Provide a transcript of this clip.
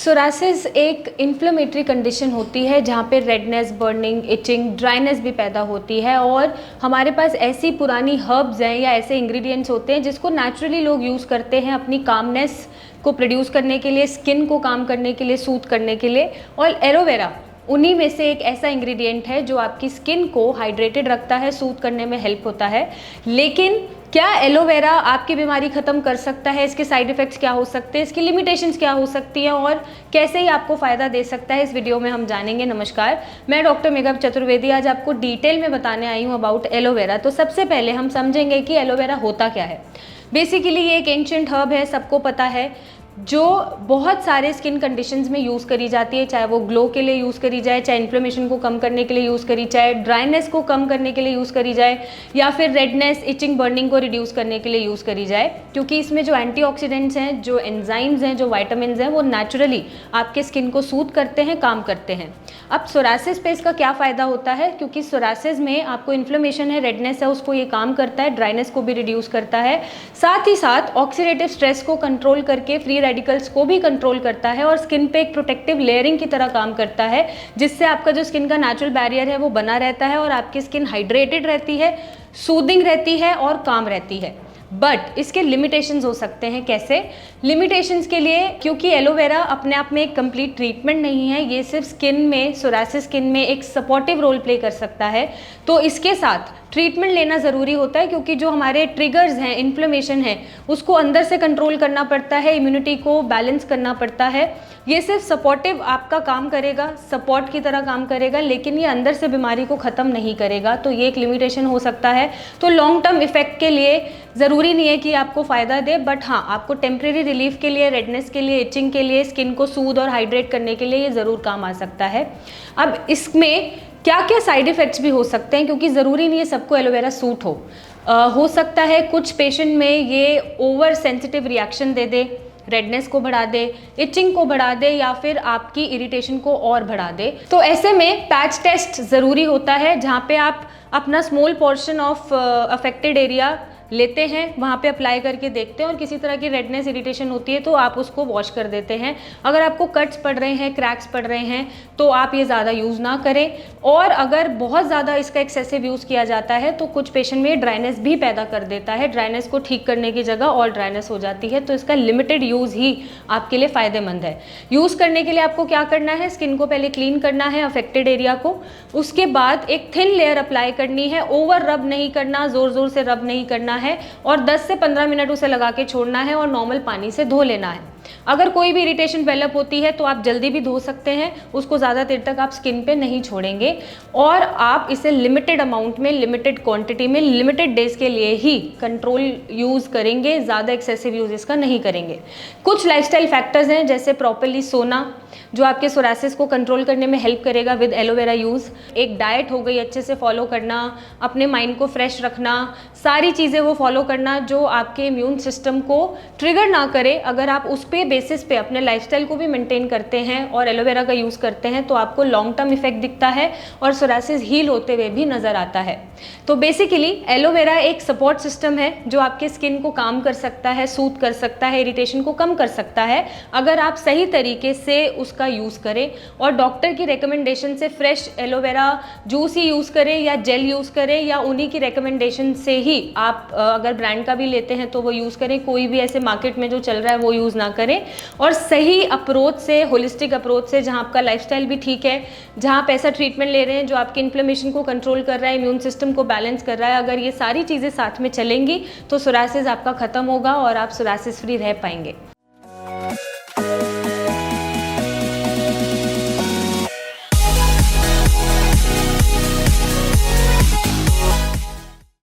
Psoriasis एक inflammatory condition होती है जहाँ पे रेडनेस, बर्निंग, इचिंग, ड्राइनेस भी पैदा होती है और हमारे पास ऐसी पुरानी हर्ब्स हैं या ऐसे इंग्रेडिएंट्स होते हैं जिसको नेचुरली लोग यूज़ करते हैं अपनी कामनेस को प्रोड्यूस करने के लिए, स्किन को काम करने के लिए, सूथ करने के लिए। और एलोवेरा उन्हीं में से एक ऐसा इंग्रेडिएंट है जो आपकी स्किन को हाइड्रेटेड रखता है, सूथ करने में हेल्प होता है। लेकिन क्या एलोवेरा आपकी बीमारी ख़त्म कर सकता है? इसके साइड इफ़ेक्ट्स क्या हो सकते हैं, इसकी लिमिटेशंस क्या हो सकती हैं और कैसे ही आपको फ़ायदा दे सकता है, इस वीडियो में हम जानेंगे। नमस्कार, मैं डॉक्टर मेघा चतुर्वेदी आज आपको डिटेल में बताने आई हूँ अबाउट एलोवेरा। तो सबसे पहले हम समझेंगे कि एलोवेरा होता क्या है। बेसिकली ये एक एंशिएंट हर्ब है, सबको पता है, जो बहुत सारे स्किन कंडीशंस में यूज़ करी जाती है, चाहे वो ग्लो के लिए यूज़ करी जाए, चाहे इन्फ्लेमेशन को कम करने के लिए यूज़ करी जाए, ड्राइनेस को कम करने के लिए यूज़ करी जाए, या फिर रेडनेस, इचिंग, बर्निंग को रिड्यूस करने के लिए यूज़ करी जाए। क्योंकि इसमें जो एंटीऑक्सीडेंट्स हैं, जो एंजाइम्स हैं, जो वाइटामिन हैं, वो नेचुरली आपके स्किन को सूथ करते हैं, काम करते हैं। अब सोरासिस पे इसका क्या फ़ायदा होता है? क्योंकि सोरासिस में आपको इन्फ्लेमेशन है, रेडनेस है, उसको ये काम करता है, ड्राइनेस को भी रिड्यूस करता है, साथ ही साथ ऑक्सीडेटिव स्ट्रेस को कंट्रोल करके फ्री रेडिकल्स को भी कंट्रोल करता है और स्किन पे एक प्रोटेक्टिव लेयरिंग की तरह काम करता है, जिससे आपका जो स्किन का नेचुरल बैरियर है वो बना रहता है और आपकी स्किन हाइड्रेटेड रहती है, सूदिंग रहती है और काम रहती है। बट इसके लिमिटेशंस हो सकते हैं। कैसे लिमिटेशंस? के लिए क्योंकि एलोवेरा अपने आप में एक कंप्लीट ट्रीटमेंट नहीं है, ये सिर्फ स्किन में, सोरासिस स्किन में एक सपोर्टिव रोल प्ले कर सकता है। तो इसके साथ ट्रीटमेंट लेना ज़रूरी होता है, क्योंकि जो हमारे ट्रिगर्स हैं, इन्फ्लेमेशन है, उसको अंदर से कंट्रोल करना पड़ता है, इम्यूनिटी को बैलेंस करना पड़ता है। ये सिर्फ सपोर्टिव आपका काम करेगा, सपोर्ट की तरह काम करेगा, लेकिन ये अंदर से बीमारी को ख़त्म नहीं करेगा। तो ये एक लिमिटेशन हो सकता है। तो लॉन्ग टर्म इफेक्ट के लिए ज़रूरी नहीं है कि आपको फ़ायदा दे, बट हाँ, आपको टेम्प्रेरी रिलीफ के लिए, रेडनेस के लिए, इचिंग के लिए, स्किन को सूद और हाइड्रेट करने के लिए ये ज़रूर काम आ सकता है। अब इसमें क्या क्या साइड इफ़ेक्ट्स भी हो सकते हैं, क्योंकि ज़रूरी नहीं है सबको एलोवेरा सूट हो सकता है कुछ पेशेंट में ये ओवर सेंसिटिव रिएक्शन दे दे, रेडनेस को बढ़ा दे, इचिंग को बढ़ा दे, या फिर आपकी इरिटेशन को और बढ़ा दे। तो ऐसे में पैच टेस्ट ज़रूरी होता है, जहाँ पे आप अपना small portion of affected area लेते हैं, वहाँ पे अप्लाई करके देखते हैं और किसी तरह की रेडनेस, इरिटेशन होती है तो आप उसको वॉश कर देते हैं। अगर आपको कट्स पड़ रहे हैं, क्रैक्स पड़ रहे हैं, तो आप ये ज़्यादा यूज़ ना करें। और अगर बहुत ज़्यादा इसका एक्सेसिव यूज़ किया जाता है तो कुछ पेशेंट में ड्राइनेस भी पैदा कर देता है, ड्राइनेस को ठीक करने की जगह और ड्राइनेस हो जाती है। तो इसका लिमिटेड यूज़ ही आपके लिए फ़ायदेमंद है। यूज़ करने के लिए आपको क्या करना है? स्किन को पहले क्लीन करना है, अफेक्टेड एरिया को, उसके बाद एक थिन लेयर अप्लाई करनी है, ओवर रब नहीं करना, ज़ोर ज़ोर से रब नहीं करना है, और 10 से 15 मिनट उसे लगा के छोड़ना है और नॉर्मल पानी से धो लेना है। अगर कोई भी इरिटेशन डेवलप होती है तो आप जल्दी भी धो सकते हैं, उसको ज़्यादा देर तक आप स्किन पे नहीं छोड़ेंगे और आप इसे लिमिटेड अमाउंट में, लिमिटेड क्वांटिटी में, लिमिटेड डेज के लिए ही कंट्रोल यूज़ करेंगे, ज़्यादा एक्सेसिव यूज़ इसका नहीं करेंगे। कुछ लाइफस्टाइल फैक्टर्स हैं, जैसे प्रॉपर्ली सोना, जो आपके सोरासिस को कंट्रोल करने में हेल्प करेगा विद एलोवेरा यूज़। एक डाइट हो गई, अच्छे से फॉलो करना, अपने माइंड को फ्रेश रखना, सारी चीज़ें वो फॉलो करना जो आपके इम्यून सिस्टम को ट्रिगर ना करे। अगर आप उस पे बेसिस पे अपने लाइफस्टाइल को भी मेंटेन करते हैं और एलोवेरा का यूज़ करते हैं तो आपको लॉन्ग टर्म इफेक्ट दिखता है और सोरासिस हील होते हुए भी नज़र आता है। तो बेसिकली एलोवेरा एक सपोर्ट सिस्टम है जो आपके स्किन को काम कर सकता है, सूथ कर सकता है, इरिटेशन को कम कर सकता है, अगर आप सही तरीके से उसका यूज़ करें और डॉक्टर की रिकमेंडेशन से फ्रेश एलोवेरा जूस ही यूज़ करें या जेल यूज़ करें, या उन्हीं की रिकमेंडेशन से ही आप अगर ब्रांड का भी लेते हैं तो वो यूज़ करें। कोई भी ऐसे मार्केट में जो चल रहा है वो यूज़ ना करें, और सही अप्रोच से, होलिस्टिक अप्रोच से, जहाँ आपका लाइफस्टाइल भी ठीक है, जहाँ आप ऐसा ट्रीटमेंट ले रहे हैं जो आपके इन्फ्लेमेशन को कंट्रोल कर रहा है, इम्यून सिस्टम को बैलेंस कर रहा है, अगर ये सारी चीज़ें साथ में चलेंगी तो सोरासिस आपका ख़त्म होगा और आप सोरासिस फ्री रह पाएंगे।